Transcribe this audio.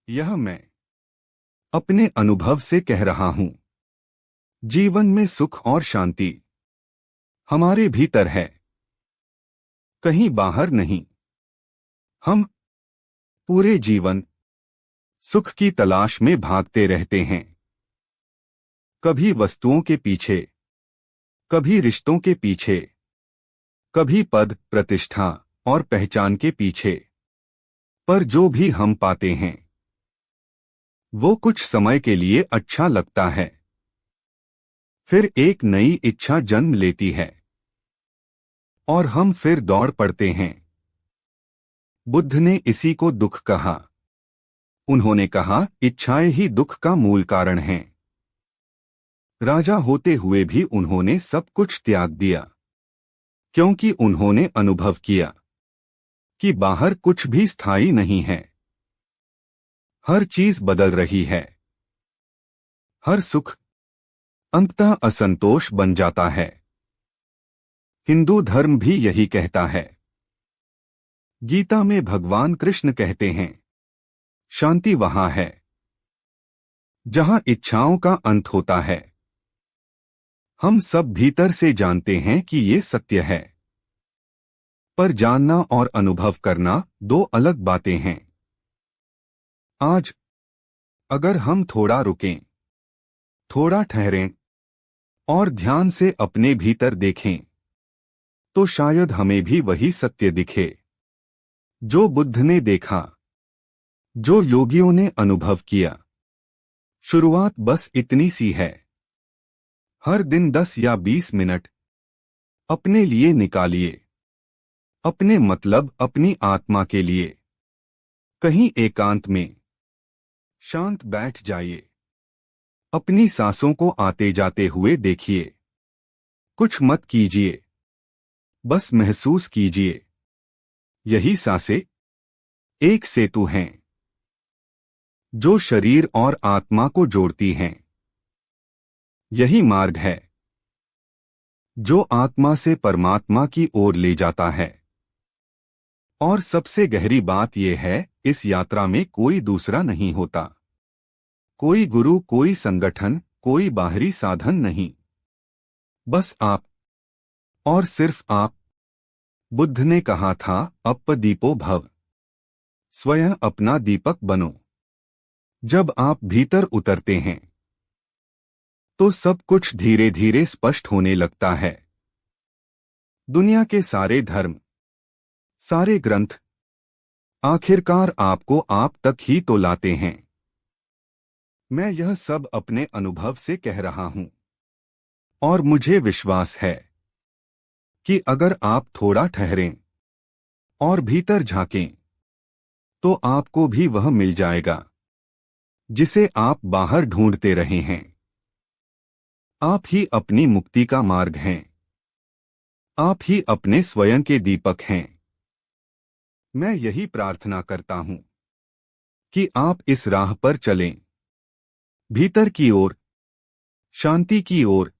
यह मैं अपने अनुभव से कह रहा हूं। जीवन में सुख और शांति हमारे भीतर है, कहीं बाहर नहीं। हम पूरे जीवन सुख की तलाश में भागते रहते हैं, कभी वस्तुओं के पीछे, कभी रिश्तों के पीछे, कभी पद, प्रतिष्ठा और पहचान के पीछे। पर जो भी हम पाते हैं वो कुछ समय के लिए अच्छा लगता है, फिर एक नई इच्छा जन्म लेती है और हम फिर दौड़ पड़ते हैं। बुद्ध ने इसी को दुख कहा। उन्होंने कहा, इच्छाएं ही दुख का मूल कारण हैं। राजा होते हुए भी उन्होंने सब कुछ त्याग दिया, क्योंकि उन्होंने अनुभव किया कि बाहर कुछ भी स्थायी नहीं है। हर चीज बदल रही है। हर सुख अंततः असंतोष बन जाता है। हिंदू धर्म भी यही कहता है। गीता में भगवान कृष्ण कहते हैं, शांति वहां है जहां इच्छाओं का अंत होता है। हम सब भीतर से जानते हैं कि ये सत्य है, पर जानना और अनुभव करना दो अलग बातें हैं। आज अगर हम थोड़ा रुकें, थोड़ा ठहरें और ध्यान से अपने भीतर देखें, तो शायद हमें भी वही सत्य दिखे जो बुद्ध ने देखा, जो योगियों ने अनुभव किया। शुरुआत बस इतनी सी है। हर दिन 10 या 20 मिनट अपने लिए निकालिए, अपने मतलब अपनी आत्मा के लिए। कहीं एकांत में शांत बैठ जाइए। अपनी सांसों को आते जाते हुए देखिए। कुछ मत कीजिए, बस महसूस कीजिए। यही सांसें एक सेतु हैं जो शरीर और आत्मा को जोड़ती हैं। यही मार्ग है जो आत्मा से परमात्मा की ओर ले जाता है। और सबसे गहरी बात यह है, इस यात्रा में कोई दूसरा नहीं होता। कोई गुरु, कोई संगठन, कोई बाहरी साधन नहीं। बस आप और सिर्फ आप। बुद्ध ने कहा था, अप्पदीपो भव। स्वयं अपना दीपक बनो। जब आप भीतर उतरते हैं तो सब कुछ धीरे धीरे स्पष्ट होने लगता है। दुनिया के सारे धर्म, सारे ग्रंथ आखिरकार आपको आप तक ही तो लाते हैं। मैं यह सब अपने अनुभव से कह रहा हूं और मुझे विश्वास है कि अगर आप थोड़ा ठहरें और भीतर झांकें तो आपको भी वह मिल जाएगा जिसे आप बाहर ढूंढते रहे हैं। आप ही अपनी मुक्ति का मार्ग हैं। आप ही अपने स्वयं के दीपक हैं। मैं यही प्रार्थना करता हूं कि आप इस राह पर चलें, भीतर की ओर, शांति की ओर,